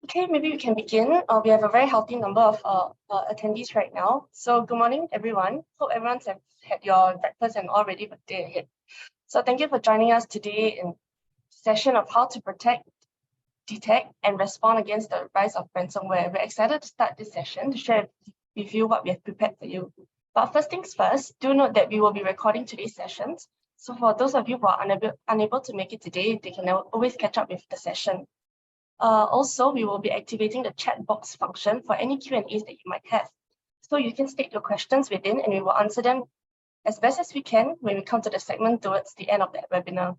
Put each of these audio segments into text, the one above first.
Okay, maybe we can begin. We have a very healthy number of attendees right now. So good morning, everyone. Hope everyone's have had your breakfast and all ready for the day ahead. So thank you for joining us today in session of how to protect, detect, and respond against the rise of ransomware. We're excited to start this session to share with you what we have prepared for you. But first things first, do note that we will be recording today's sessions. So for those of you who are unable to make it today, they can always catch up with the session. Also, we will be activating the chat box function for any Q&As that you might have. So you can state your questions within and we will answer them as best as we can when we come to the segment towards the end of that webinar.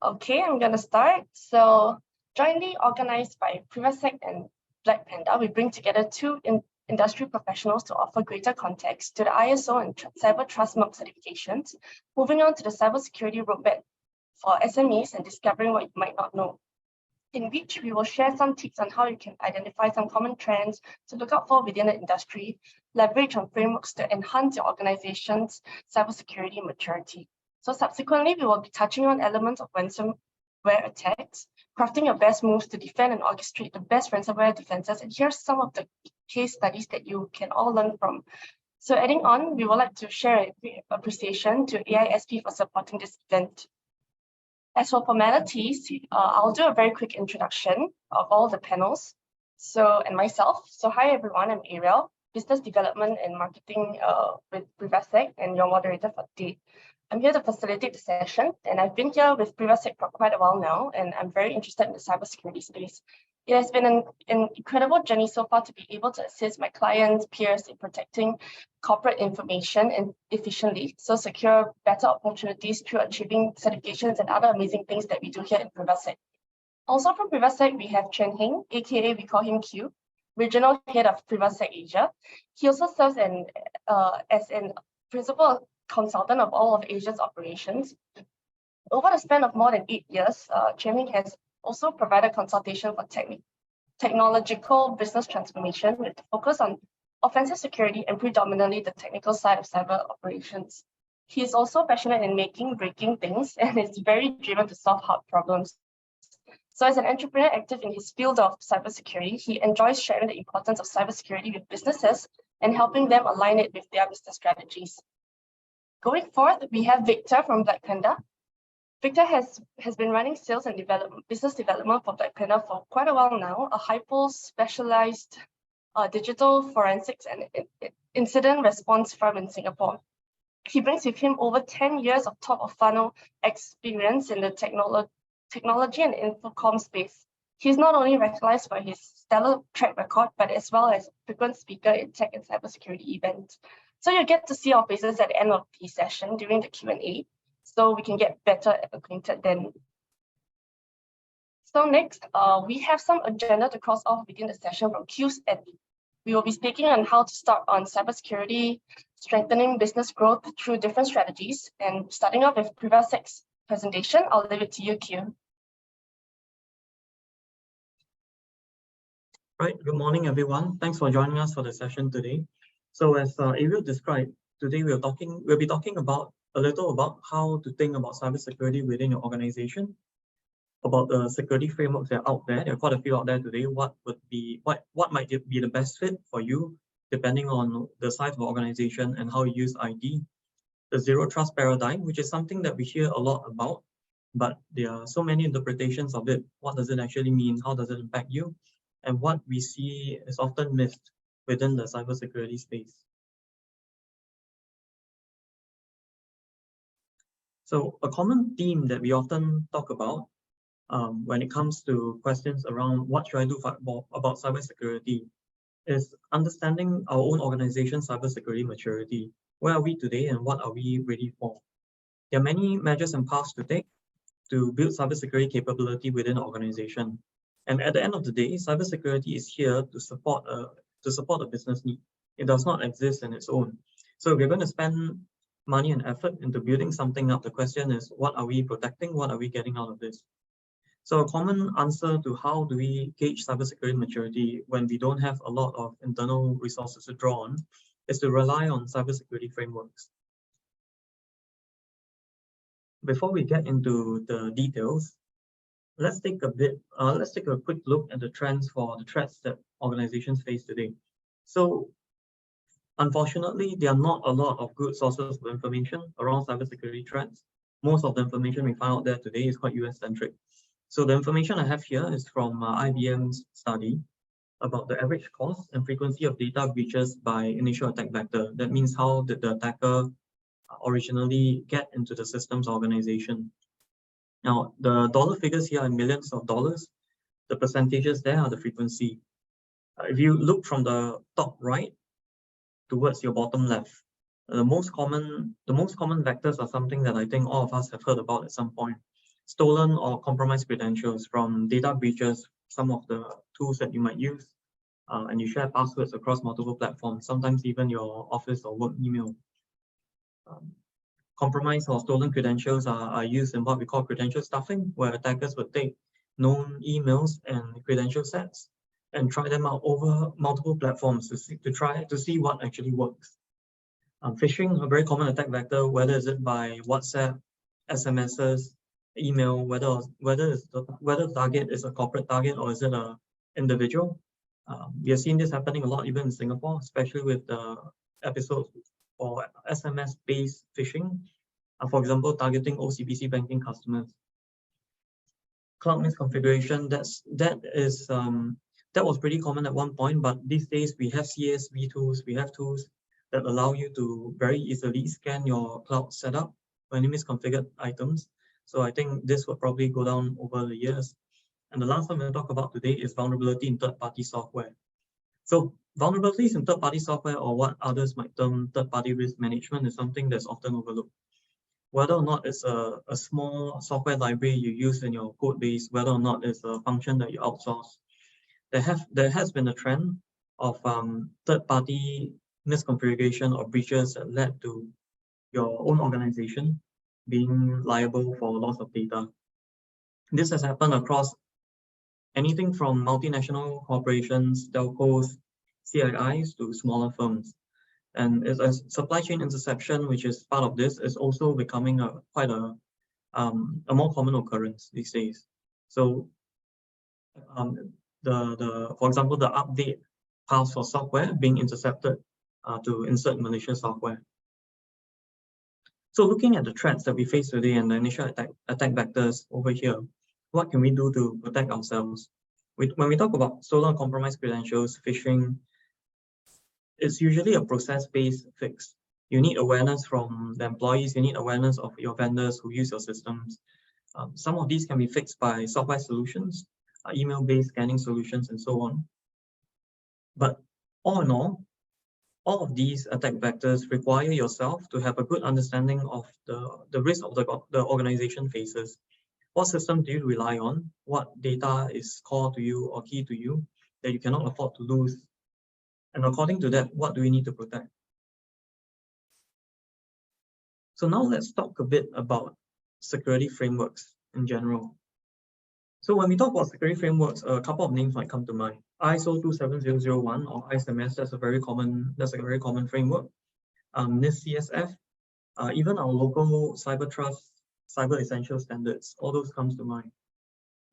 Okay, I'm going to start. So jointly organized by Privasec and Blackpanda, we bring together two industry professionals to offer greater context to the ISO and Cyber Trust Mark certifications, moving on to the cybersecurity roadmap for SMEs and discovering what you might not know, in which we will share some tips on how you can identify some common trends to look out for within the industry, leverage on frameworks to enhance your organization's cybersecurity maturity. So subsequently, we will be touching on elements of ransomware attacks, crafting your best moves to defend and orchestrate the best ransomware defenses. And here's some of the case studies that you can all learn from. So adding on, we would like to share a great appreciation to AISP for supporting this event. As for formalities, I'll do a very quick introduction of all the panels. And myself. So hi everyone, I'm Ariel, Business Development and Marketing with Privasec and your moderator for today. I'm here to facilitate the session, and I've been here with Privasec for quite a while now, and I'm very interested in the cybersecurity space. It has been an incredible journey so far to be able to assist my clients, peers in protecting corporate information and efficiently, so secure better opportunities through achieving certifications and other amazing things that we do here in Privasec. Also from Privasec, we have Chen Heng, aka we call him Q, Regional Head of Privasec Asia. He also serves as an principal consultant of all of Asia's operations. Over the span of more than 8 years, Chen Heng has also provided consultation for technological business transformation with the focus on offensive security and predominantly the technical side of cyber operations. He is also passionate in breaking things, and is very driven to solve hard problems. So as an entrepreneur active in his field of cybersecurity, he enjoys sharing the importance of cybersecurity with businesses and helping them align it with their business strategies. Going forth, we have Victor from Blackpanda. Victor has been running sales and business development for Blackpanda for quite a while now, a hyper-specialized digital forensics and incident response firm in Singapore. He brings with him over 10 years of top-of-funnel experience in the technology and infocom space. He's not only recognized for his stellar track record, but as well as frequent speaker in tech and cybersecurity events. So you get to see our faces at the end of the session during the Q&A, so we can get better acquainted then. So next, we have some agenda to cross off within the session from Q's end. We will be speaking on how to start on cybersecurity, strengthening business growth through different strategies, and starting off with Privasec's presentation. I'll leave it to you, Q. Right, good morning, everyone. Thanks for joining us for the session today. So as Ariel described, today we'll be talking about a little about how to think about cybersecurity within your organization, about the security frameworks that are out there. There are quite a few out there today. What might be the best fit for you, depending on the size of the organization and how you use ID. The zero trust paradigm, which is something that we hear a lot about, but there are so many interpretations of it. What does it actually mean? How does it impact you? And what we see is often missed within the cybersecurity space. So a common theme that we often talk about when it comes to questions around what should I do about cybersecurity is understanding our own organization's cybersecurity maturity. Where are we today and what are we ready for? There are many measures and paths to take to build cybersecurity capability within an organization. And at the end of the day, cybersecurity is here to support a business need. It does not exist on its own. So we're going to spend money and effort into building something up. The question is, what are we protecting? What are we getting out of this? So a common answer to how do we gauge cybersecurity maturity when we don't have a lot of internal resources to draw on is to rely on cybersecurity frameworks. Before we get into the details, let's take a quick look at the trends for the threats that organizations face today. So unfortunately, there are not a lot of good sources of information around cybersecurity threats. Most of the information we find out there today is quite US-centric. So the information I have here is from IBM's study about the average cost and frequency of data breaches by initial attack vector. That means how did the attacker originally get into the systems organization. Now, the dollar figures here are millions of dollars. The percentages there are the frequency. If you look from the top right towards your bottom left, the most common vectors are something that I think all of us have heard about at some point. Stolen or compromised credentials from data breaches, some of the tools that you might use, and you share passwords across multiple platforms, sometimes even your office or work email. Compromised or stolen credentials are used in what we call credential stuffing, where attackers would take known emails and credential sets and try them out over multiple platforms to see what actually works. Phishing, a very common attack vector, whether is it by WhatsApp, SMSs, email, whether the target is a corporate target or is it an individual. We have seen this happening a lot even in Singapore, especially with the episodes for SMS-based phishing, for example, targeting OCBC banking customers. Cloud misconfiguration, that was pretty common at one point, but these days we have CSV tools, we have tools that allow you to very easily scan your cloud setup for any misconfigured items. So I think this will probably go down over the years. And the last one we'll talk about today is vulnerability in third-party software. So vulnerabilities in third-party software, or what others might term third-party risk management, is something that's often overlooked. Whether or not it's a small software library you use in your code base, whether or not it's a function that you outsource, there has been a trend of third-party misconfiguration or breaches that led to your own organization being liable for loss of data. This has happened across anything from multinational corporations, telcos, CIIs to smaller firms. And as a supply chain interception, which is part of this, is also becoming quite a more common occurrence these days. So for example, the update paths for software being intercepted to insert malicious software. So looking at the threats that we face today and the initial attack vectors over here, what can we do to protect ourselves? When we talk about stolen compromised credentials, phishing, it's usually a process-based fix. You need awareness from the employees, you need awareness of your vendors who use your systems. Some of these can be fixed by software solutions, email-based scanning solutions, and so on. But all in all of these attack vectors require yourself to have a good understanding of the risk of the organization faces. What system do you rely on? What data is core to you or key to you that you cannot afford to lose? And according to that, what do we need to protect? So now let's talk a bit about security frameworks in general. So when we talk about security frameworks, a couple of names might come to mind. ISO 27001 or ISMS, that's a very common framework. NIST CSF, even our local cyber trust, cyber essential standards, all those comes to mind.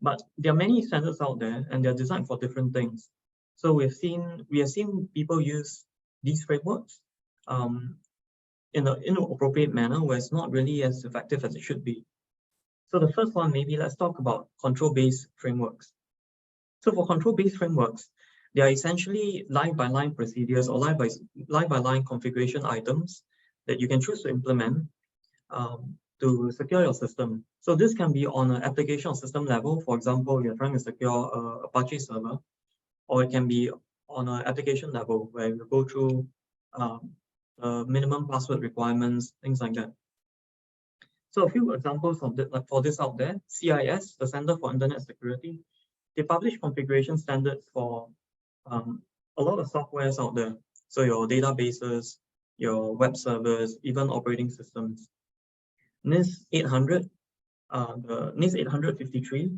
But there are many standards out there and they're designed for different things. So we have seen people use these frameworks in an inappropriate manner where it's not really as effective as it should be. So the first one, maybe let's talk about control-based frameworks. So for control-based frameworks, they are essentially line-by-line procedures or line-by-line configuration items that you can choose to implement to secure your system. So this can be on an application or system level. For example, you're trying to secure a Apache server, or it can be on an application level where you go through minimum password requirements, things like that. So a few examples for this out there: CIS, the Center for Internet Security, they publish configuration standards for a lot of softwares out there. So your databases, your web servers, even operating systems. NIST 800, the NIST 853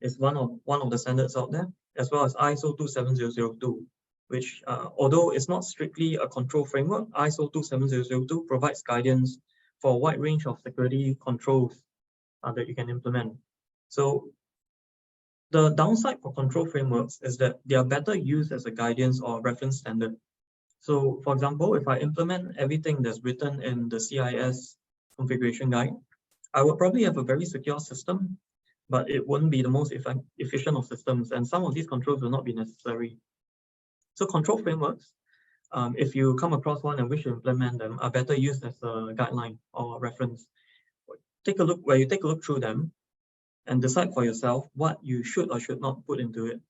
is one of the standards out there, as well as ISO 27002, which although it's not strictly a control framework, ISO 27002 provides guidance for a wide range of security controls that you can implement. So The downside for control frameworks is that they are better used as a guidance or reference standard. So for example, if I implement everything that's written in the CIS configuration guide, I would probably have a very secure system, but it wouldn't be the most efficient of systems, and some of these controls will not be necessary. So control frameworks, if you come across one and wish to implement them, are better used as a guideline or reference. Take a look through them and decide for yourself what you should or should not put into it,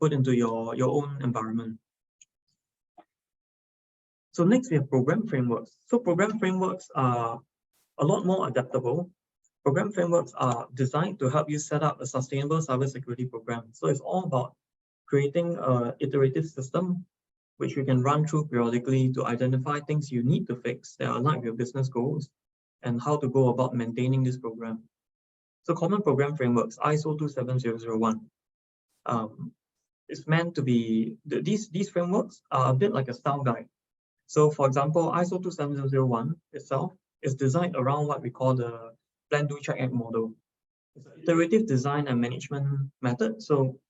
put into your own environment. So next we have program frameworks. So program frameworks are a lot more adaptable. Program frameworks are designed to help you set up a sustainable cybersecurity program. So it's all about creating an iterative system which you can run through periodically to identify things you need to fix that align with your business goals and how to go about maintaining this program. So common program frameworks, ISO 27001, is meant to be, these frameworks are a bit like a style guide. So for example, ISO 27001 itself is designed around what we call the plan, do, check, act model. It's an iterative design and management method. So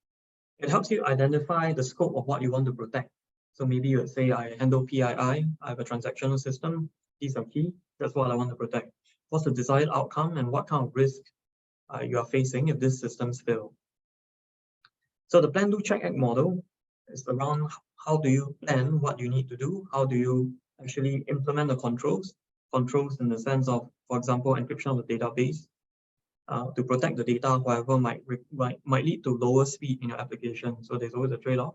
it helps you identify the scope of what you want to protect. So maybe you would say, I handle PII, I have a transactional system. These are key. That's what I want to protect. What's the desired outcome and what kind of risk you are facing if these systems fail. So the plan, do, check, act model is around how do you plan what you need to do? How do you actually implement the controls? Controls in the sense of, for example, encryption of the database to protect the data, however, might lead to lower speed in your application. So there's always a trade-off.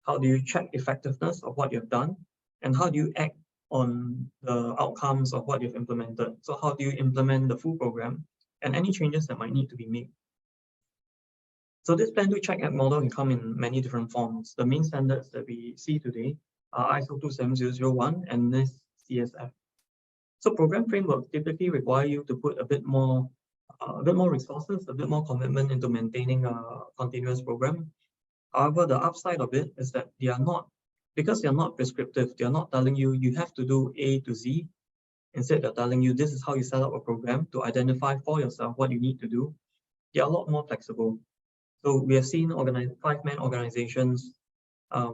How do you check effectiveness of what you've done? And how do you act on the outcomes of what you've implemented? So how do you implement the full program and any changes that might need to be made? So this plan, do, check, act model can come in many different forms. The main standards that we see today are ISO 27001 and NIST CSF. So program frameworks typically require you to put a bit more resources, a bit more commitment into maintaining a continuous program. However, the upside of it is that because they are not prescriptive, they are not telling you you have to do A to Z. Instead, they're telling you this is how you set up a program to identify for yourself what you need to do. They are a lot more flexible. So we have seen 5-man organizations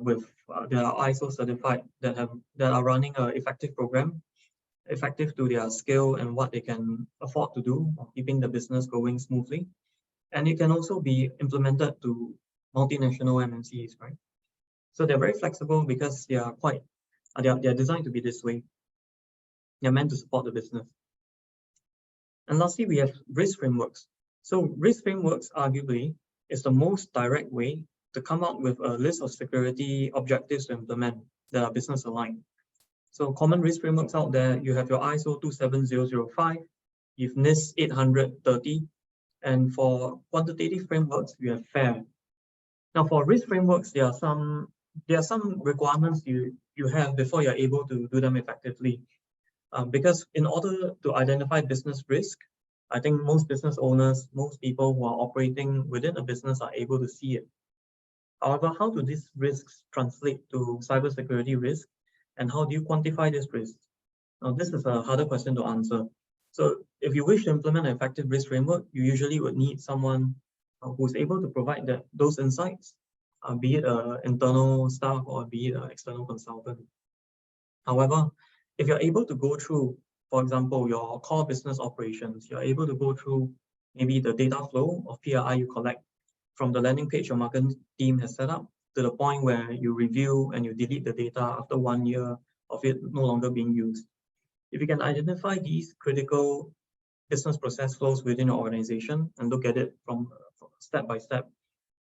with that are ISO certified that are running an effective program, effective to their skill and what they can afford to do, keeping the business going smoothly. And it can also be implemented to multinational MNCs, right? So they're very flexible because they are they're designed to be this way. They're meant to support the business. And lastly, we have risk frameworks. So risk frameworks arguably is the most direct way to come up with a list of security objectives to implement that are business aligned. So common risk frameworks out there, you have your ISO 27005, you've NIST 830, and for quantitative frameworks, you have FAIR. Now for risk frameworks, there are some requirements you have before you're able to do them effectively. Because in order to identify business risk, I think most business owners, most people who are operating within a business are able to see it. However, how do these risks translate to cybersecurity risk, and how do you quantify this risk? Now, this is a harder question to answer. So if you wish to implement an effective risk framework, you usually would need someone who's able to provide those insights, be it an internal staff or be it an external consultant. However, if you're able to go through, for example, your core business operations, you're able to go through maybe the data flow of PII you collect from the landing page your marketing team has set up to the point where you review and you delete the data after 1 year of it no longer being used. If you can identify these critical business process flows within your organization and look at it from step by step,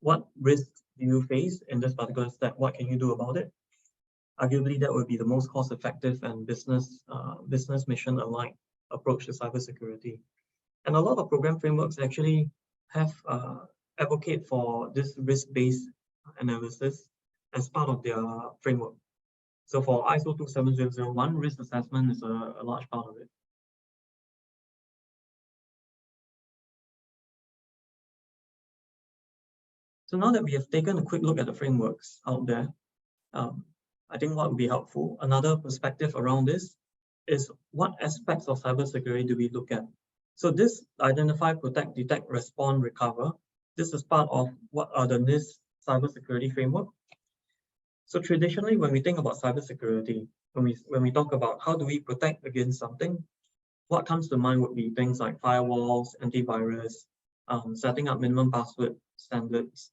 what risks do you face in this particular step? What can you do about it? Arguably, that would be the most cost-effective and business mission aligned approach to cybersecurity. And a lot of program frameworks actually have advocate for this risk-based analysis as part of their framework. So for ISO 27001, risk assessment is a large part of it. So now that we have taken a quick look at the frameworks out there, I think what would be helpful, another perspective around this, is what aspects of cybersecurity do we look at? So this identify, protect, detect, respond, recover This is part of what are the NIST cybersecurity framework. So traditionally, when we think about cybersecurity, when we talk about how do we protect against something, what comes to mind would be things like firewalls, antivirus, setting up minimum password standards.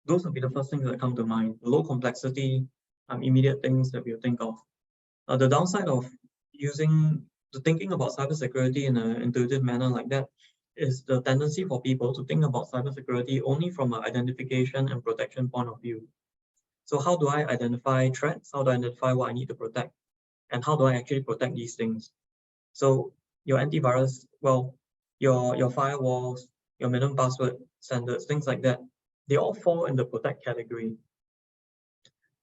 Those would be the first things that come to mind. Low complexity, immediate things that we'll think of. The downside of thinking about cybersecurity in an intuitive manner like that is the tendency for people to think about cybersecurity only from an identification and protection point of view. So how do I identify threats? How do I identify what I need to protect? And how do I actually protect these things? So your antivirus, well, your firewalls, your minimum password standards, things like that, they all fall in the protect category.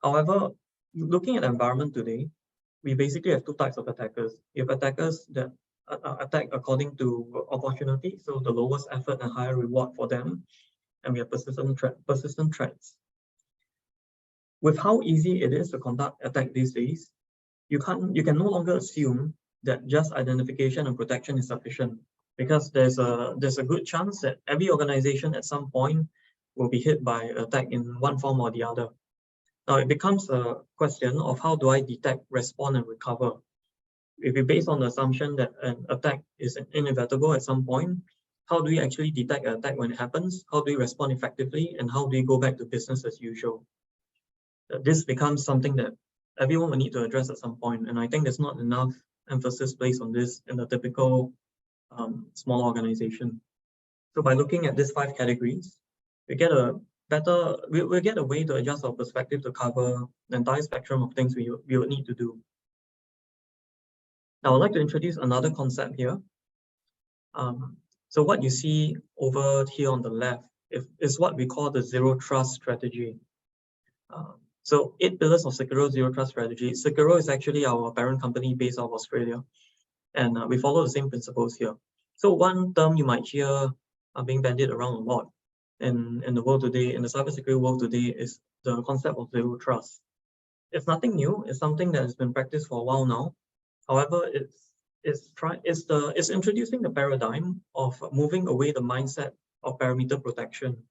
However, looking at the environment today, we basically have two types of attackers. You have attackers that attack according to opportunity, so the lowest effort and higher reward for them, and we have persistent threats. With how easy it is to conduct attack these days, you can no longer assume that just identification and protection is sufficient, because there's a good chance that every organization at some point will be hit by attack in one form or the other. Now it becomes a question of how do I detect, respond, and recover. If we base on the assumption that an attack is inevitable at some point, how do we actually detect an attack when it happens? How do we respond effectively? And how do we go back to business as usual? This becomes something that everyone will need to address at some point. And I think there's not enough emphasis placed on this in the typical small organization. So by looking at these 5 categories, we get a we'll get a way to adjust our perspective to cover the entire spectrum of things we would need to do. Now I'd like to introduce another concept here. So what you see over here on the left is what we call the zero trust strategy. So 8 pillars of Sekiro zero trust strategy. Sekiro is actually our parent company based out of Australia, and we follow the same principles here. So one term you might hear being bandied around a lot in the world today, in the cybersecurity world today, is the concept of zero trust. It's nothing new. It's something that has been practiced for a while now. However, it's introducing the paradigm of moving away the mindset of perimeter protection.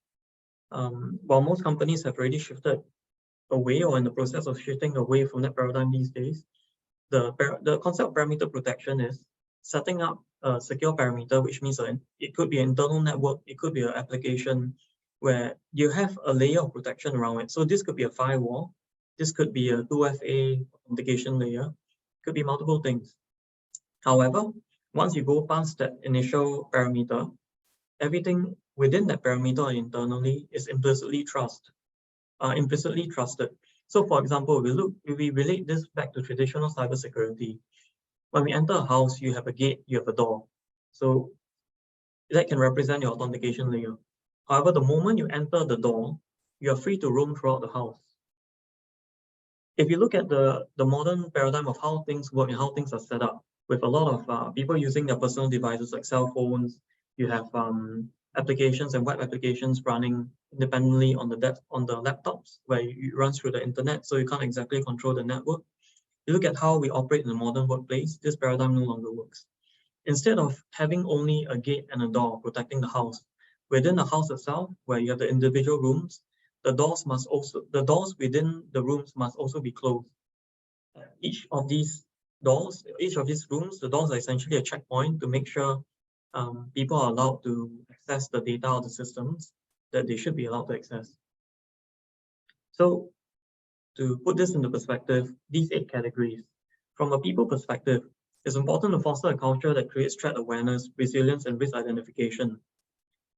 While most companies have already shifted away or in the process of shifting away from that paradigm these days, the concept of perimeter protection is setting up a secure perimeter, which means it could be an internal network, it could be an application where you have a layer of protection around it. So this could be a firewall, this could be a 2FA authentication layer, it could be multiple things. However, once you go past that initial perimeter, everything within that perimeter internally is implicitly trusted. So for example, we relate this back to traditional cybersecurity. When we enter a house, you have a gate, you have a door. So that can represent your authentication layer. However, the moment you enter the door, you are free to roam throughout the house. If you look at the modern paradigm of how things work and how things are set up, with a lot of people using their personal devices like cell phones, you have applications and web applications running independently on the laptops where it runs through the internet, so you can't exactly control the network. You look at how we operate in the modern workplace, this paradigm no longer works. Instead of having only a gate and a door protecting the house, within the house itself, where you have the individual rooms, the doors within the rooms must also be closed. Each of these rooms, the doors are essentially a checkpoint to make sure people are allowed to access the data of the systems that they should be allowed to access. So to put this into perspective, these 8 categories, from a people perspective, it's important to foster a culture that creates threat awareness, resilience, and risk identification.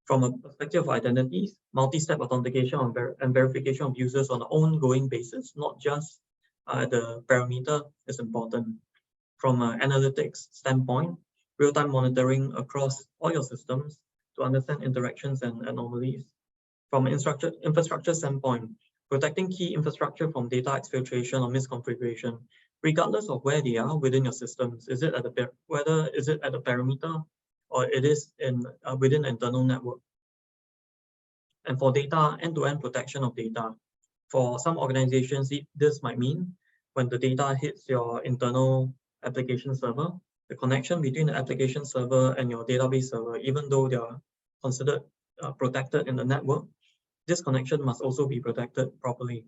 From a perspective of identities, multi-step authentication and verification of users on an ongoing basis, not just the perimeter, is important. From an analytics standpoint, real-time monitoring across all your systems to understand interactions and anomalies. From an infrastructure standpoint, protecting key infrastructure from data exfiltration or misconfiguration, regardless of where they are within your systems. Whether is it at the perimeter or it is within an internal network. And for data, end-to-end protection of data. For some organizations, this might mean when the data hits your internal application server, the connection between the application server and your database server, even though they are considered protected in the network, this connection must also be protected properly.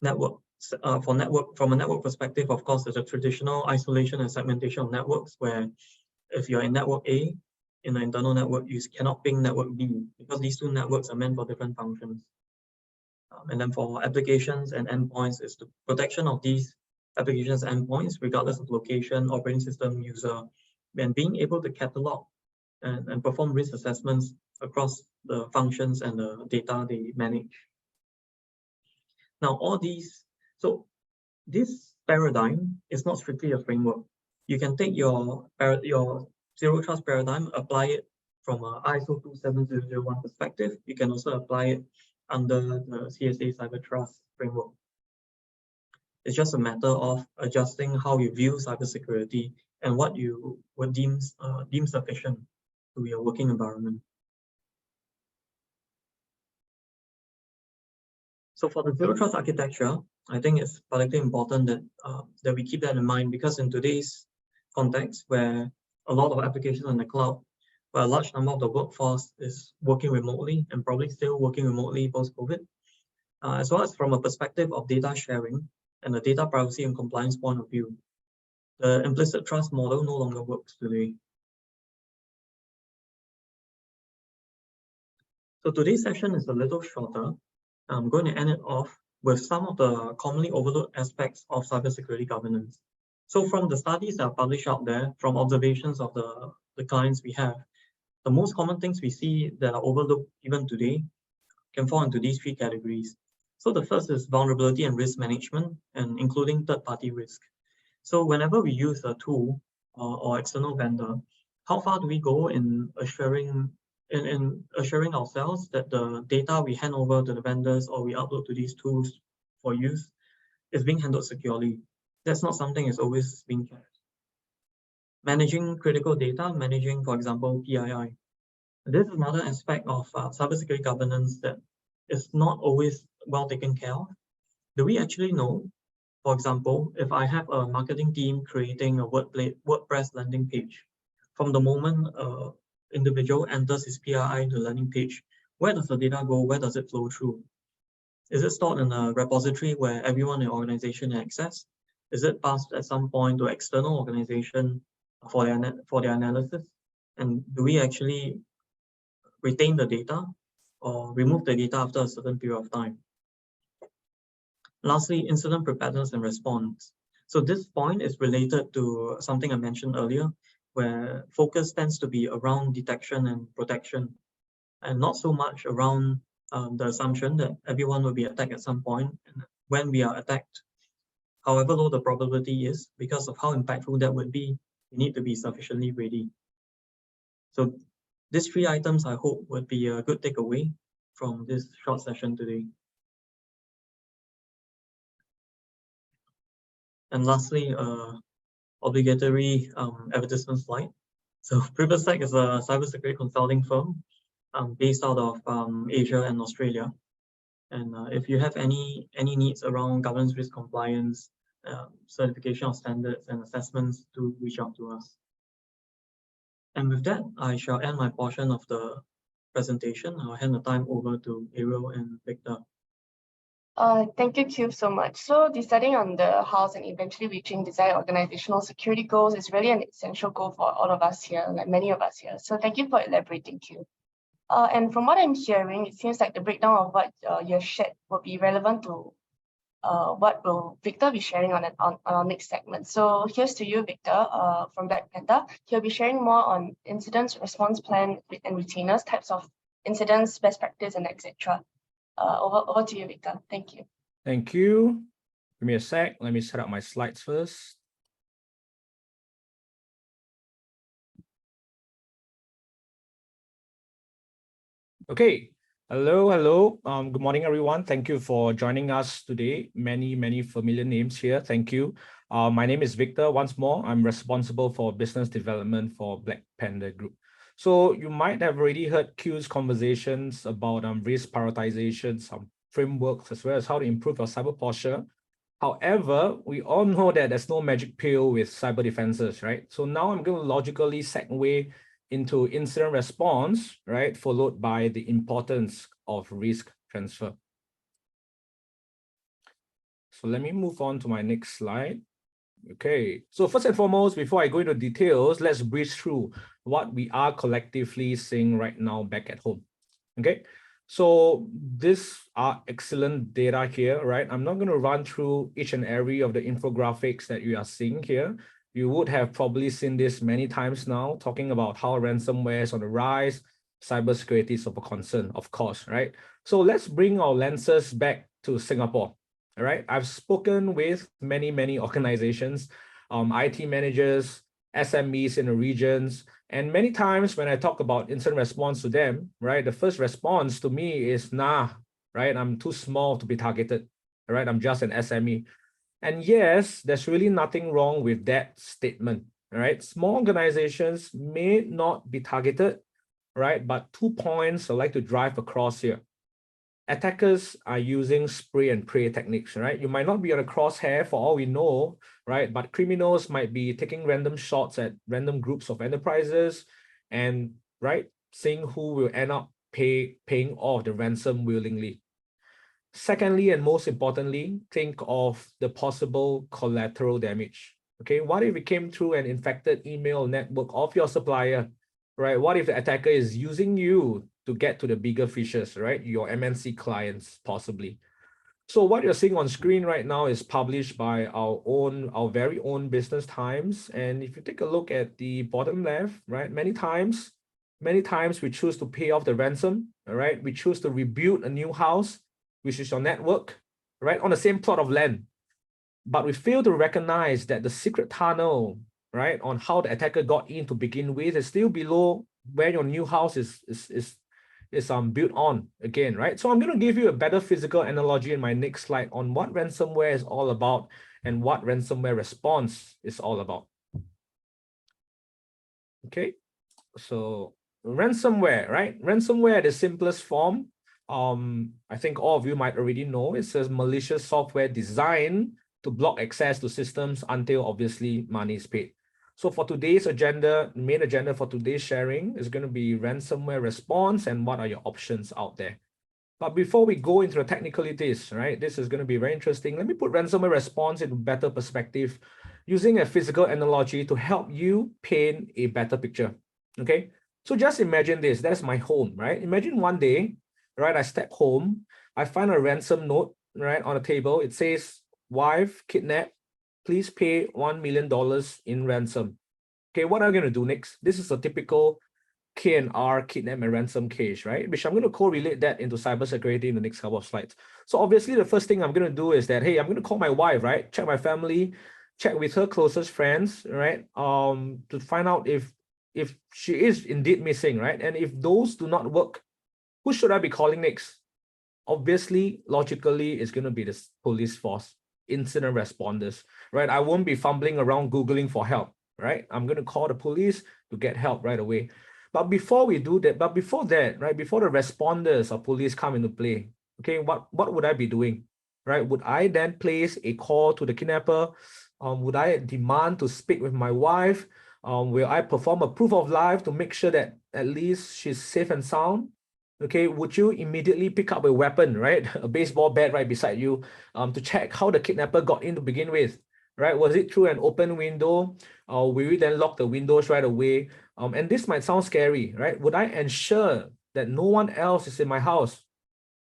From a network perspective, of course, there's a traditional isolation and segmentation of networks where if you're in network A, in the internal network, you cannot ping network B because these two networks are meant for different functions. And then for applications and endpoints, it's the protection of these applications and endpoints, regardless of location, operating system, user, and being able to catalog and perform risk assessments across the functions and the data they manage. Now, so this paradigm is not strictly a framework. You can take your zero trust paradigm, apply it from a ISO 27001 perspective. You can also apply it under the CSA Cyber Trust framework. It's just a matter of adjusting how you view cybersecurity and what you would deem sufficient to your working environment. So for the zero trust architecture, I think it's particularly important that we keep that in mind, because in today's context, where a lot of applications on the cloud, where a large number of the workforce is working remotely and probably still working remotely post-COVID, as well as from a perspective of data sharing and the data privacy and compliance point of view, the implicit trust model no longer works today. So today's session is a little shorter. I'm going to end it off with some of the commonly overlooked aspects of cybersecurity governance. So from the studies that are published out there, from observations of the clients we have, the most common things we see that are overlooked even today can fall into these three categories. So the first is vulnerability and risk management, and including third-party risk. So whenever we use a tool or external vendor, how far do we go in assuring ourselves that the data we hand over to the vendors or we upload to these tools for use is being handled securely? That's not something that's always being checked. Managing critical data, managing, for example, PII. This is another aspect of cybersecurity governance that is not always well taken care of. Do we actually know, for example, if I have a marketing team creating a WordPress landing page, from the moment individual enters his PII in the landing page, where does the data go? Where does it flow through? Is it stored in a repository where everyone in the organization has access? Is it passed at some point to external organization for their analysis? And do we actually retain the data or remove the data after a certain period of time? Lastly, incident preparedness and response. So this point is related to something I mentioned earlier, where focus tends to be around detection and protection, and not so much around the assumption that everyone will be attacked at some point. And when we are attacked, however low the probability is, because of how impactful that would be, we need to be sufficiently ready. So these three items, I hope, would be a good takeaway from this short session today. And lastly, obligatory advertisement slide. So Privasec is a cybersecurity consulting firm based out of Asia and Australia. And if you have any needs around governance, risk compliance, certification of standards and assessments, to reach out to us. And with that, I shall end my portion of the presentation. I'll hand the time over to Ariel and Victor. Thank you, Cube, so much. So deciding on the house and eventually reaching desired organizational security goals is really an essential goal for all of us here, like many of us here. So thank you for elaborating, Cube. And from what I'm hearing, it seems like the breakdown of what you have shared will be relevant to what will Victor be sharing on our next segment. So here's to you, Victor, from Blackpanda. He'll be sharing more on incidents, response plan and retainers, types of incidents, best practice, and etc. Over to you, Victor. Thank you. Thank you. Give me a sec. Let me set up my slides first. Okay. Hello. Good morning, everyone. Thank you for joining us today. Many familiar names here. Thank you. My name is Victor. Once more, I'm responsible for business development for Blackpanda Group. So you might have already heard Q's conversations about risk prioritization, some frameworks, as well as how to improve your cyber posture. However, we all know that there's no magic pill with cyber defenses, right? So now I'm going to logically segue into incident response, right, followed by the importance of risk transfer. So let me move on to my next slide. Okay, so first and foremost, before I go into details, let's breeze through what we are collectively seeing right now back at home. Okay, so these are excellent data here, right? I'm not going to run through each and every of the infographics that you are seeing here. You would have probably seen this many times now, talking about how ransomware is on the rise, cybersecurity is of a concern, of course, right? So let's bring our lenses back to Singapore. All right, I've spoken with many organizations, IT managers, SMEs in the regions, and many times when I talk about incident response to them, right, the first response to me is, nah, right, I'm too small to be targeted, all right, I'm just an SME. And yes, there's really nothing wrong with that statement, all right? Small organizations may not be targeted, right, but 2 points I'd like to drive across here. Attackers are using spray and pray techniques, right? You might not be on a crosshair for all we know, right? But criminals might be taking random shots at random groups of enterprises and, right, seeing who will end up paying off the ransom willingly. Secondly, and most importantly, think of the possible collateral damage. Okay, what if it came through an infected email network of your supplier, right? What if the attacker is using you to get to the bigger fishes, right? Your MNC clients, possibly. So what you're seeing on screen right now is published by our very own Business Times. And if you take a look at the bottom left, right, many times we choose to pay off the ransom, all right? We choose to rebuild a new house, which is your network, right, on the same plot of land. But we fail to recognize that the secret tunnel, right, on how the attacker got in to begin with is still below where your new house is built on again, right? So I'm going to give you a better physical analogy in my next slide on what ransomware is all about and what ransomware response is all about. Okay, so ransomware, right? Ransomware at the simplest form, I think all of you might already know, it's a malicious software designed to block access to systems until obviously money is paid. So for today's agenda, main agenda for today's sharing is going to be ransomware response and what are your options out there. But before we go into the technicalities, right, this is going to be very interesting. Let me put ransomware response into better perspective using a physical analogy to help you paint a better picture. Okay, so just imagine this, that's my home, right? Imagine one day, right, I step home, I find a ransom note, right, on the table. It says, wife kidnapped, please pay $1 million in ransom. Okay, what am I going to do next? This is a typical K&R kidnap and ransom case, right? Which I'm going to correlate that into cybersecurity in the next couple of slides. So obviously the first thing I'm going to do is that, hey, I'm going to call my wife, right? Check my family, check with her closest friends, right? To find out if she is indeed missing, right? And if those do not work, who should I be calling next? Obviously, logically, it's going to be the police force, incident responders, right? I won't be fumbling around Googling for help, right? I'm going to call the police to get help right away. But before we do that, before that, right, before the responders or police come into play, okay, what would I be doing, right? Would I then place a call to the kidnapper? Would I demand to speak with my wife? Will I perform a proof of life to make sure that at least she's safe and sound? Okay, would you immediately pick up a weapon, right? A baseball bat right beside you, to check how the kidnapper got in to begin with, right? Was it through an open window? Will you then lock the windows right away? And this might sound scary, right? Would I ensure that no one else is in my house?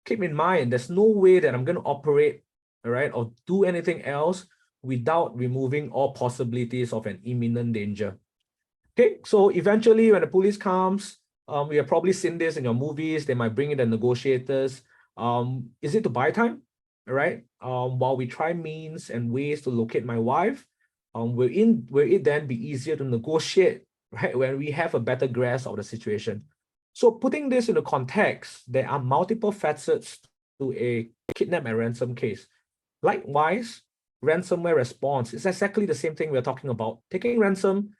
Keep in mind, there's no way that I'm going to operate, all right, or do anything else without removing all possibilities of an imminent danger. Okay, so eventually when the police comes, we have probably seen this in your movies, they might bring in the negotiators. Is it to buy time? All right, while we try means and ways to locate my wife, will it then be easier to negotiate, right, when we have a better grasp of the situation? So putting this into context, there are multiple facets to a kidnap and ransom case. Likewise, ransomware response is exactly the same thing we're talking about. Taking ransom,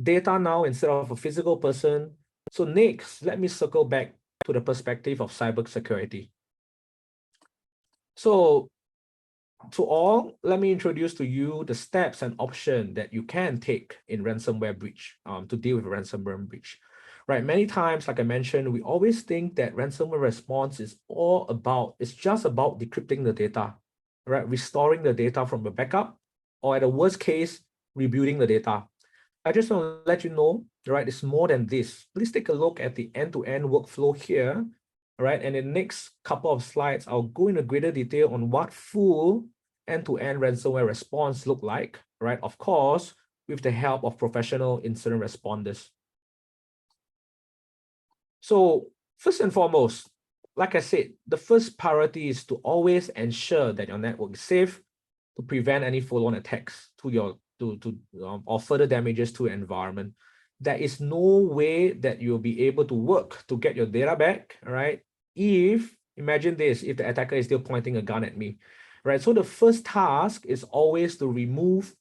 data now instead of a physical person. So next, let me circle back to the perspective of cybersecurity. So to all, let me introduce to you the steps and options that you can take in ransomware breach, to deal with a ransomware breach. right? Many times, like I mentioned, we always think that ransomware response is it's just about decrypting the data, right? Restoring the data from a backup, or at a worst case, rebuilding the data. I just want to let you know, right, it's more than this. Please take a look at the end-to-end workflow here, right? And in the next couple of slides, I'll go into greater detail on what full end-to-end ransomware response look like, right? Of course, with the help of professional incident responders. So first and foremost, like I said, the first priority is to always ensure that your network is safe to prevent any follow-on attacks to your or further damages to your environment. There is no way that you'll be able to work to get your data back, right? Imagine this, if the attacker is still pointing a gun at me, right? So the first task is always to remove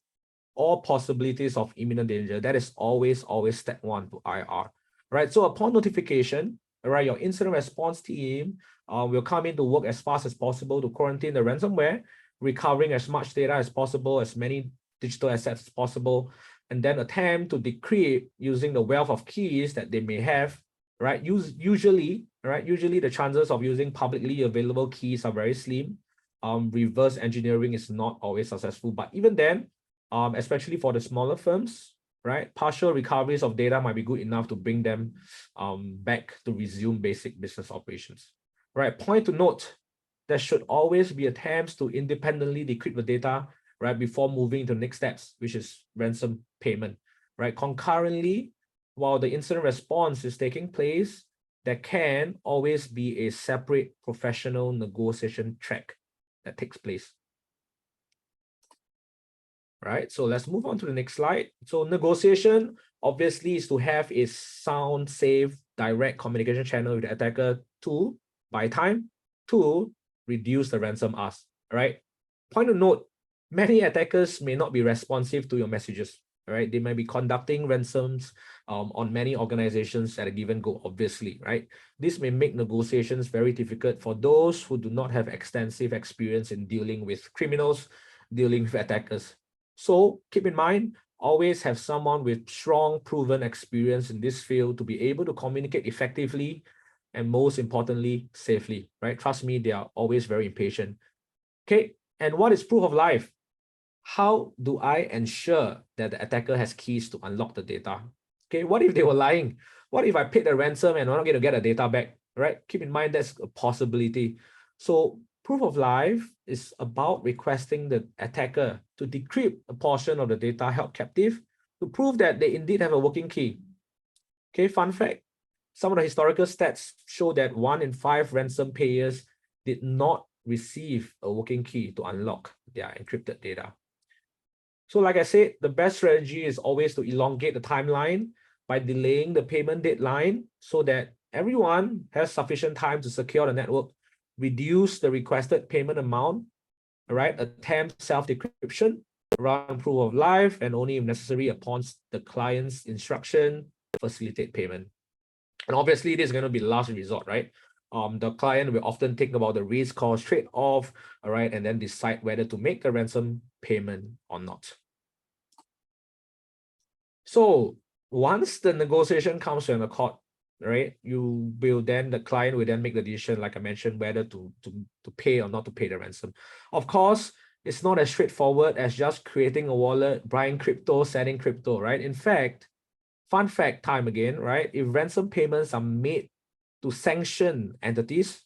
all possibilities of imminent danger. That is always step one to IR, right? So upon notification, right, your incident response team will come in to work as fast as possible to quarantine the ransomware, recovering as much data as possible, as many digital assets as possible, and then attempt to decrypt using the wealth of keys that they may have, right? Usually the chances of using publicly available keys are very slim. Reverse engineering is not always successful, but even then, especially for the smaller firms, right, partial recoveries of data might be good enough to bring them back to resume basic business operations. Right, point to note, there should always be attempts to independently decrypt the data, right, before moving to the next steps, which is ransom payment. Right, concurrently, while the incident response is taking place, there can always be a separate professional negotiation track that takes place. Right, so let's move on to the next slide. So negotiation obviously is to have a sound, safe, direct communication channel with the attacker to buy time, to reduce the ransom ask. Right, point of note, many attackers may not be responsive to your messages. Right, they might be conducting ransoms on many organizations at a given go, obviously. Right, this may make negotiations very difficult for those who do not have extensive experience in dealing with criminals, dealing with attackers. So keep in mind, always have someone with strong, proven experience in this field to be able to communicate effectively and, most importantly, safely, right? Trust me, they are always very impatient. Okay, and what is proof of life? How do I ensure that the attacker has keys to unlock the data? Okay, what if they were lying? What if I paid the ransom and I'm not going to get the data back, right? Keep in mind that's a possibility. So proof of life is about requesting the attacker to decrypt a portion of the data held captive to prove that they indeed have a working key. Okay, fun fact, some of the historical stats show that 1 in 5 ransom payers did not receive a working key to unlock their encrypted data. So like I said, the best strategy is always to elongate the timeline by delaying the payment deadline so that everyone has sufficient time to secure the network, reduce the requested payment amount, all right, attempt self-decryption, run proof of life, and only if necessary upon the client's instruction, facilitate payment. And obviously, this is going to be the last resort, right? The client will often think about the risk cost trade-off, all right, and then decide whether to make the ransom payment or not. So once the negotiation comes to an accord, right, the client will then make the decision, like I mentioned, whether to pay or not to pay the ransom. Of course, it's not as straightforward as just creating a wallet, buying crypto, selling crypto, right? In fact, fun fact time again, right? If ransom payments are made to sanction entities,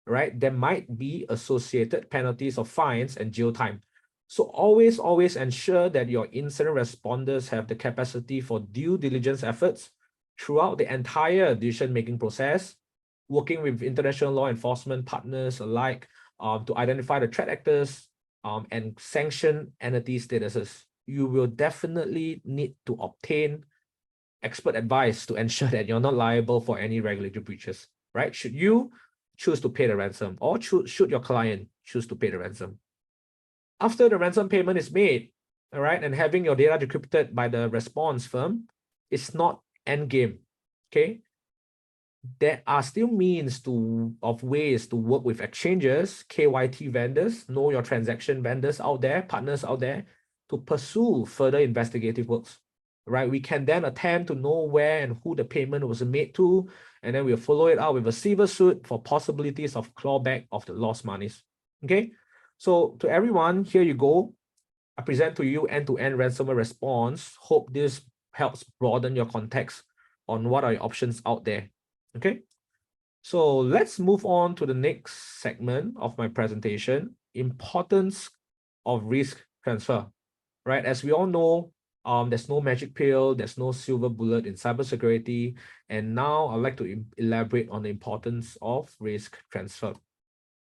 right, there might be associated penalties of fines and jail time. So always ensure that your incident responders have the capacity for due diligence efforts throughout the entire decision-making process, working with international law enforcement partners alike to identify the threat actors and sanction entity statuses. You will definitely need to obtain expert advice to ensure that you're not liable for any regulatory breaches, right? Should you choose to pay the ransom, or should your client choose to pay the ransom? After the ransom payment is made, all right, and having your data decrypted by the response firm, it's not end game, okay? There are still ways to work with exchanges, KYT vendors, know your transaction vendors out there, partners out there, to pursue further investigative works. right? We can then attempt to know where and who the payment was made to, and then we'll follow it out with a civil suit for possibilities of clawback of the lost monies. Okay, so to everyone, here you go. I present to you end-to-end ransomware response. Hope this helps broaden your context on what are your options out there. Okay, so let's move on to the next segment of my presentation, importance of risk transfer, right? As we all know, there's no magic pill, there's no silver bullet in cybersecurity. And now I'd like to elaborate on the importance of risk transfer.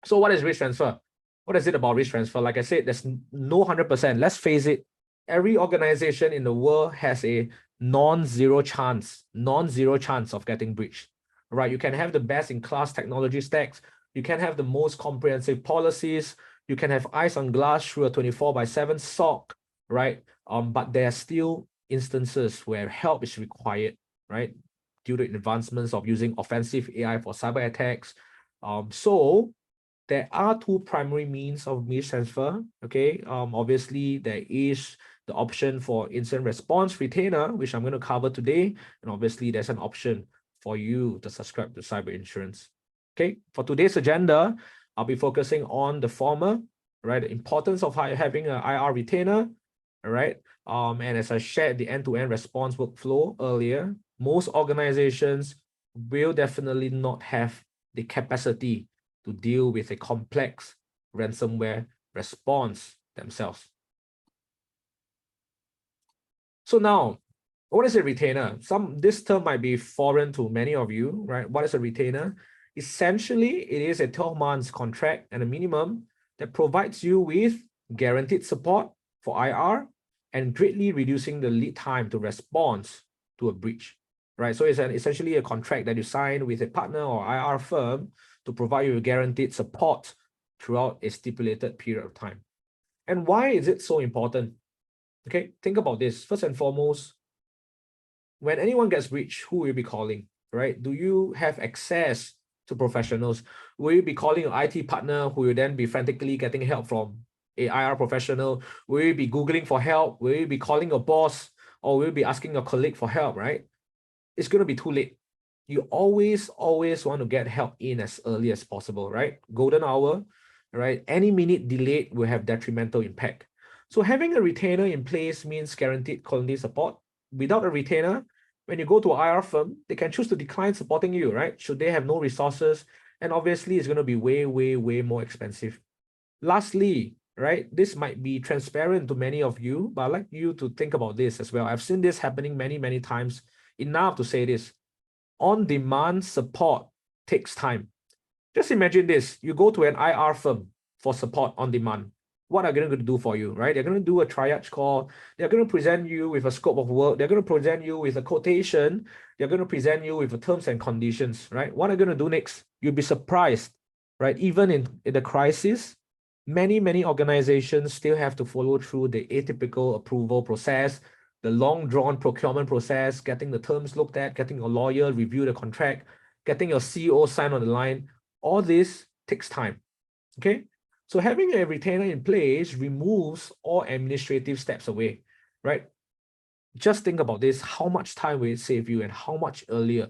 So what is risk transfer? What is it about risk transfer? Like I said, there's no 100%. Let's face it, every organization in the world has a non-zero chance of getting breached, right? You can have the best in class technology stacks. You can have the most comprehensive policies. You can have eyes on glass through a 24/7 SOC, right? But there are still instances where help is required, right? Due to advancements of using offensive AI for cyber attacks. So there are two primary means of risk transfer. Okay, obviously there is the option for incident response retainer, which I'm going to cover today, and obviously there's an option for you to subscribe to cyber insurance. Okay, for today's agenda, I'll be focusing on the former, right? The importance of having an IR retainer, all right? And as I shared the end-to-end response workflow earlier, most organizations will definitely not have the capacity to deal with a complex ransomware response themselves. So now, what is a retainer? This term might be foreign to many of you, right? What is a retainer? Essentially, it is a 12 months contract and a minimum that provides you with guaranteed support for IR and greatly reducing the lead time to response to a breach, right? So it's essentially a contract that you sign with a partner or IR firm to provide you with guaranteed support throughout a stipulated period of time. And why is it so important? Okay, think about this. First and foremost, when anyone gets breached, who will you be calling, right? Do you have access to professionals? Will you be calling your IT partner who will then be frantically getting help from a IR professional? Will you be Googling for help? Will you be calling your boss? Or will you be asking your colleague for help, right? It's going to be too late. You always want to get help in as early as possible, right? Golden hour, right? Any minute delayed will have detrimental impact. So having a retainer in place means guaranteed quality support. Without a retainer, when you go to an IR firm, they can choose to decline supporting you, right? Should they have no resources? And obviously, it's going to be way more expensive. Lastly, right, this might be transparent to many of you, but I'd like you to think about this as well. I've seen this happening many times. Enough to say this. On-demand support takes time. Just imagine this. You go to an IR firm for support on demand. What are they going to do for you, right? They're going to do a triage call. They're going to present you with a scope of work. They're going to present you with a quotation. They're going to present you with the terms and conditions, right? What are they going to do next? You'll be surprised, right? Even in the crisis, many organizations still have to follow through the atypical approval process, the long-drawn procurement process, getting the terms looked at, getting a lawyer review the contract, getting your CEO sign on the line. All this takes time, okay? So having a retainer in place removes all administrative steps away, right? Just think about this. How much time will it save you and how much earlier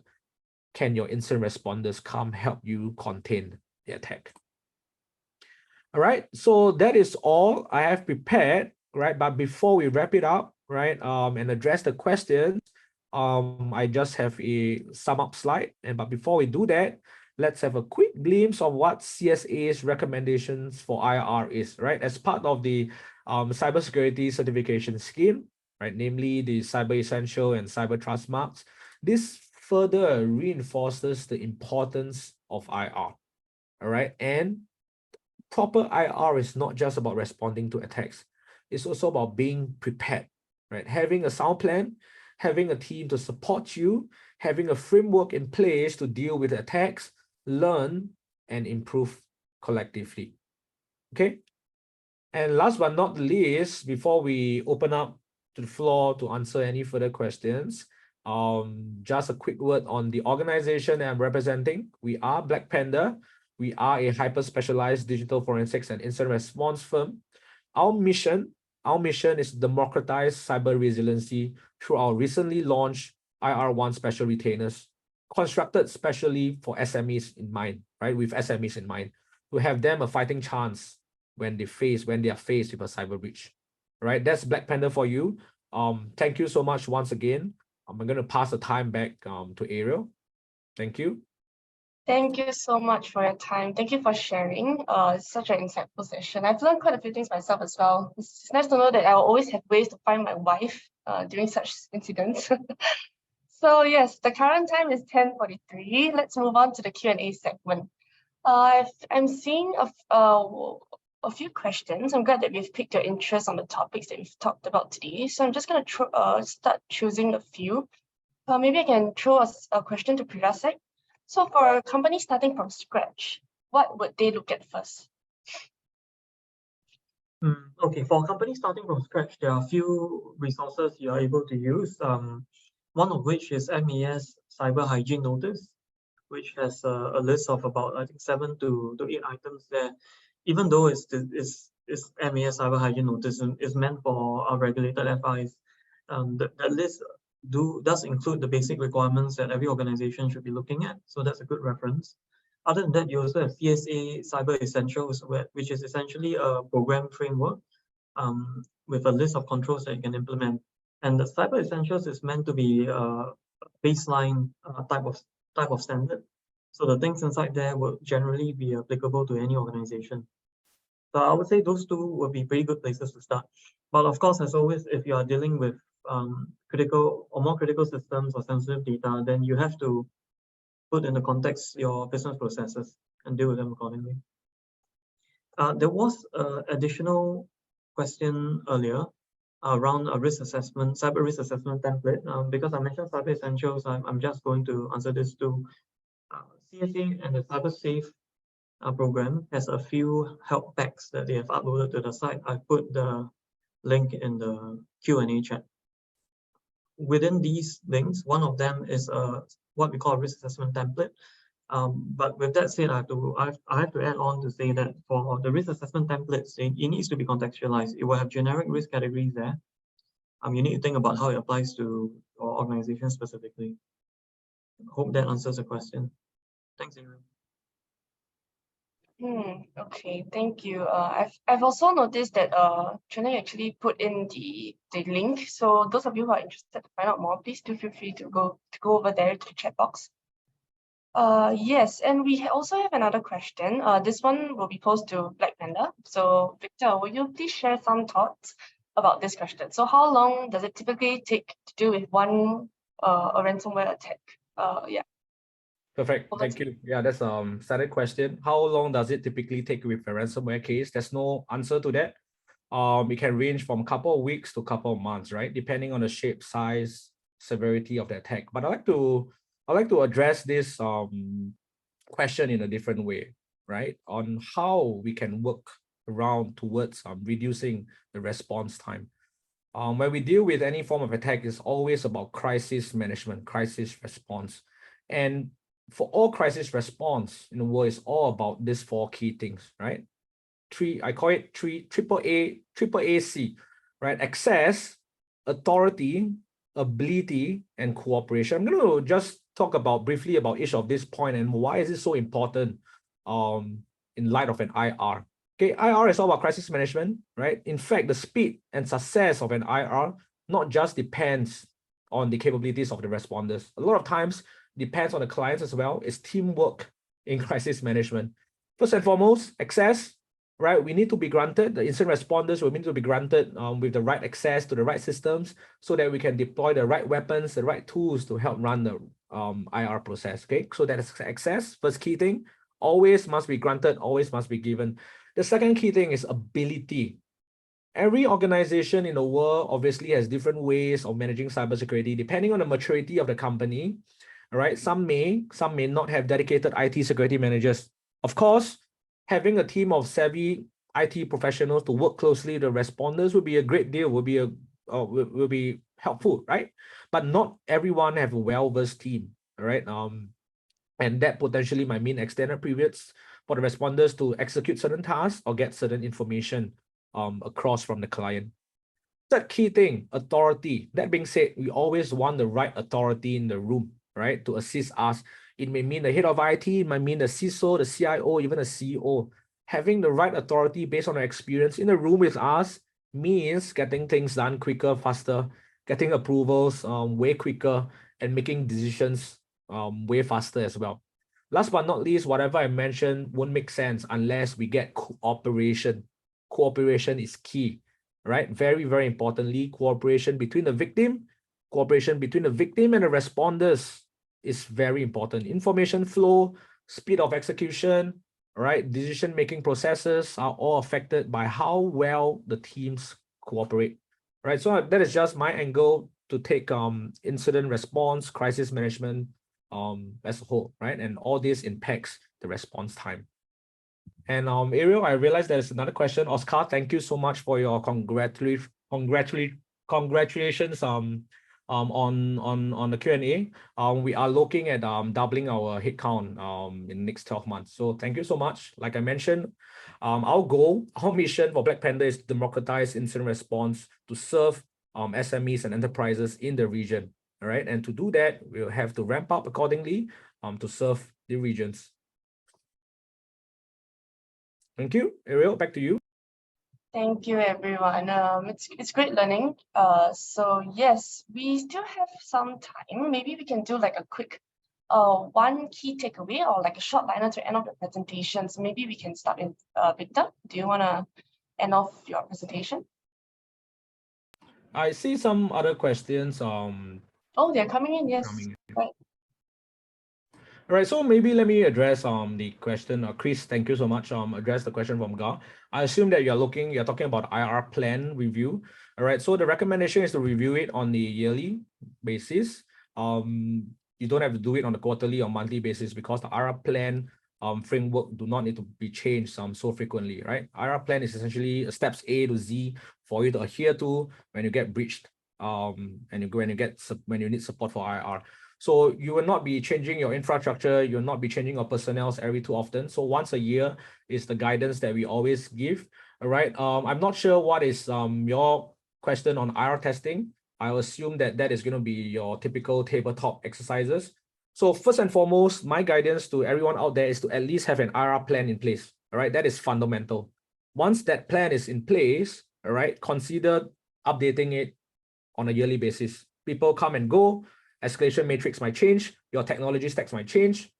can your incident responders come help you contain the attack? All right, so that is all I have prepared, right? But before we wrap it up, right, and address the questions, I just have a sum up slide. But before we do that, let's have a quick glimpse of what CSA's recommendations for IR is, right? As part of the cybersecurity certification scheme, right, namely the Cyber Essential and Cyber Trust marks, this further reinforces the importance of IR, all right? And proper IR is not just about responding to attacks. It's also about being prepared, right? Having a sound plan, having a team to support you, having a framework in place to deal with attacks, learn, and improve collectively, okay? And last but not least, before we open up to the floor to answer any further questions, just a quick word on the organization that I'm representing. We are Blackpanda. We are a hyper-specialized digital forensics and incident response firm. Our mission Our mission is to democratize cyber resiliency through our recently launched IR1 special retainers, constructed specially for SMEs in mind, right? With SMEs in mind, to have them a fighting chance when they are faced with a cyber breach. Right? That's Blackpanda for you. Thank you so much once again. I'm going to pass the time back to Ariel. Thank you. Thank you so much for your time. Thank you for sharing. It's such an insightful session. I've learned quite a few things myself as well. It's nice to know that I'll always have ways to find my wife during such incidents. So yes, the current time is 10:43. Let's move on to the Q&A segment. I'm seeing a few questions. I'm glad that we've picked your interest on the topics that we've talked about today. So I'm just going to start choosing a few. Maybe I can throw a question to Privasec. So for a company starting from scratch, what would they look at first? Okay, for a company starting from scratch, there are a few resources you are able to use. One of which is MES Cyber Hygiene Notice, which has a list of about, I think, 7 to 8 items there. Even though it's MES Cyber Hygiene Notice and is meant for our regulated FIs, that list does include the basic requirements that every organization should be looking at. So that's a good reference. Other than that, you also have CSA Cyber Essentials, which is essentially a program framework with a list of controls that you can implement. And the Cyber Essentials is meant to be a baseline type of standard. So the things inside there will generally be applicable to any organization. So I would say those two would be pretty good places to start. But of course, as always, if you are dealing with critical or more critical systems or sensitive data, then you have to put into context your business processes and deal with them accordingly. There was an additional question earlier around a risk assessment, cyber risk assessment template. Because I mentioned Cyber Essentials, I'm just going to answer this too. CSA and the Cyber Safe program has a few help packs that they have uploaded to the site. I put the link in the Q&A chat. Within these links, one of them is what we call a risk assessment template. But with that said, I have to add on to say that for the risk assessment templates, it needs to be contextualized. It will have generic risk categories there. You need to think about how it applies to your organization specifically. Hope that answers the question. Thanks, Ariel. Okay, thank you. I've also noticed that Chennai actually put in the link. So those of you who are interested to find out more, please do feel free to go over there to the chat box. Yes, and we also have another question. This one will be posed to Blackpanda. So Victor, will you please share some thoughts about this question? So how long does it typically take to deal with one a ransomware attack? Yeah. Perfect. Thank you. Yeah, that's standard question. How long does it typically take with a ransomware case? There's no answer to that. It can range from a couple of weeks to a couple of months, right? Depending on the shape, size, severity of the attack. But I'd like to address this question in a different way, right? On how we can work around towards reducing the response time. When we deal with any form of attack, it's always about crisis management, crisis response. And for all crisis response in the world, it's all about these 4 key things, right? I call it triple AC, right? Access, authority, ability, and cooperation. I'm going to just talk briefly about each of these points and why is it so important in light of an IR. Okay, IR is all about crisis management, right? In fact, the speed and success of an IR not just depends on the capabilities of the responders. A lot of times depends on the clients as well. It's teamwork in crisis management. First and foremost, access, right? We need to be granted, the incident responders will need to be granted with the right access to the right systems so that we can deploy the right weapons, the right tools to help run the IR process, okay? So that is access, first key thing, always must be granted, always must be given. The second key thing is ability. Every organization in the world obviously has different ways of managing cybersecurity depending on the maturity of the company. All right, some may not have dedicated IT security managers. Of course, having a team of savvy IT professionals to work closely with the responders would be a great deal, will be helpful, right? But not everyone have a well-versed team, all right? And that potentially might mean extended periods for the responders to execute certain tasks or get certain information across from the client. Third key thing, authority. That being said, we always want the right authority in the room, right, to assist us. It may mean the head of IT, it might mean the CISO, the CIO, even the CEO. Having the right authority based on our experience in the room with us means getting things done quicker, faster, getting approvals way quicker, and making decisions way faster as well. Last but not least, whatever I mentioned won't make sense unless we get cooperation. Cooperation is key, right? Very, very importantly, cooperation between the victim and the responders is very important. Information flow, speed of execution, right? Decision-making processes are all affected by how well the teams cooperate, right? So that is just my angle to take incident response, crisis management as a whole, right? And all this impacts the response time. And Ariel, I realized there's another question. Oscar, thank you so much for your congratulations on the Q&A. We are looking at doubling our headcount in the next 12 months. So thank you so much. Like I mentioned, our goal, our mission for Blackpanda is to democratize incident response to serve SMEs and enterprises in the region. All right, and to do that, we'll have to ramp up accordingly to serve the regions. Thank you. Ariel, back to you. Thank you, everyone. It's great learning. So yes, we still have some time. Maybe we can do like a quick one key takeaway or like a short liner to end off the presentations. Maybe we can start in Victor. Do you want to end off your presentation? I see some other questions. Oh, they're coming in. Yes. Right. All right, so maybe let me address the question. Chris, thank you so much. Address the question from Gar. I assume that you're talking about IR plan review. All right, so the recommendation is to review it on the yearly basis. You don't have to do it on a quarterly or monthly basis because the IR plan framework do not need to be changed so frequently, right? IR plan is essentially steps A to Z for you to adhere to when you get breached, and when you need support for IR. So you will not be changing your infrastructure, you'll not be changing your personnel every too often. So once a year is the guidance that we always give. All right. I'm not sure what is your question on IR testing. I assume that is going to be your typical tabletop exercises. So first and foremost, my guidance to everyone out there is to at least have an IR plan in place. All right, that is fundamental. Once that plan is in place, all right, consider updating it on a yearly basis. People come and go, escalation matrix might change, your technology stacks might change,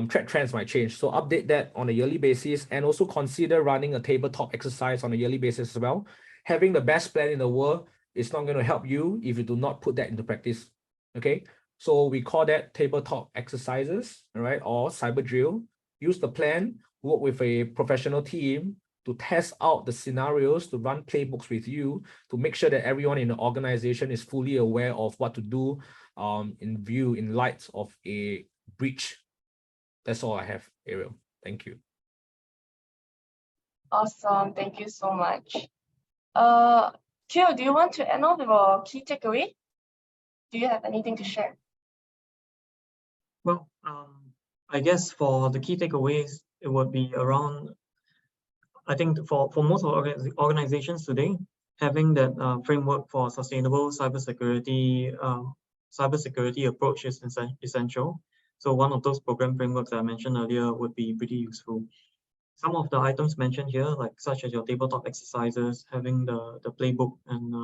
threat trends might change. So update that on a yearly basis and also consider running a tabletop exercise on a yearly basis as well. Having the best plan in the world is not going to help you if you do not put that into practice. Okay, so we call that tabletop exercises, all right, or cyber drill. Use the plan, work with a professional team to test out the scenarios, to run playbooks with you, to make sure that everyone in the organization is fully aware of what to do in light of a breach. That's all I have, Ariel. Thank you. Awesome. Thank you so much. Q, do you want to end off with a key takeaway? Do you have anything to share? Well, I guess for the key takeaways, it would be around, I think for most of organizations today, having that framework for sustainable cybersecurity approach is essential. So one of those program frameworks that I mentioned earlier would be pretty useful. Some of the items mentioned here, like such as your tabletop exercises, having the playbook and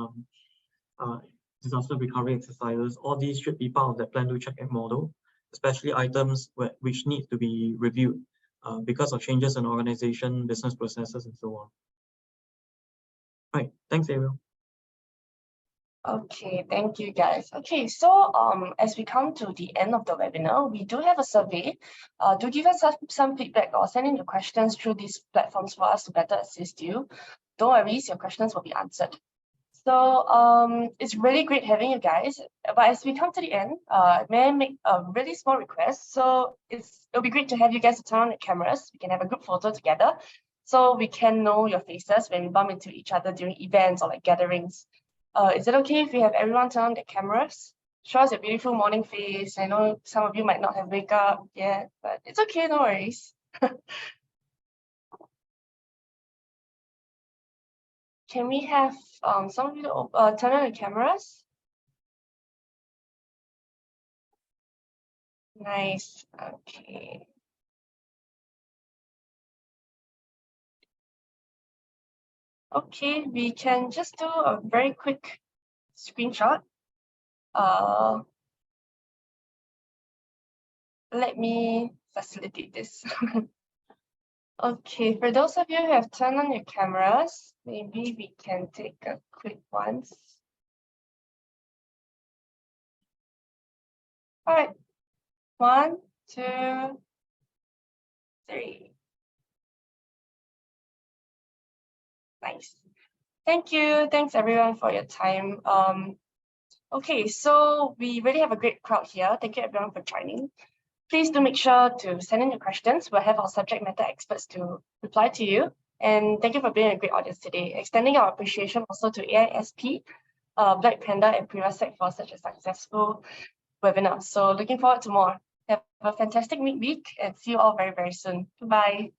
disaster recovery exercises, all these should be part of the plan, do, check, and model, especially items which need to be reviewed because of changes in organization, business processes, and so on. Right, thanks, Ariel. Okay, thank you guys. Okay, so as we come to the end of the webinar, we do have a survey. Do give us some feedback or send in your questions through these platforms for us to better assist you. Don't worry, your questions will be answered. So it's really great having you guys. But as we come to the end, may I make a really small request? So it'll be great to have you guys turn on your cameras. We can have a group photo together, so we can know your faces when we bump into each other during events or like gatherings. Is it okay if we have everyone turn on their cameras? Show us your beautiful morning face. I know some of you might not have wake up yet, but it's okay, no worries. can we have some of you turn on your cameras? Nice. Okay. Okay, we can just do a very quick screenshot. Let me facilitate this. Okay, for those of you who have turned on your cameras, maybe we can take a quick one. All right, 1, 2, 3. Nice. Thank you. Thanks everyone for your time. Okay, so we really have a great crowd here. Thank you everyone for joining. Please do make sure to send in your questions. We'll have our subject matter experts to reply to you. And thank you for being a great audience today. Extending our appreciation also to AISP, Blackpanda and Privasec for such a successful webinar. So looking forward to more. Have a fantastic week and see you all very, very soon. Goodbye.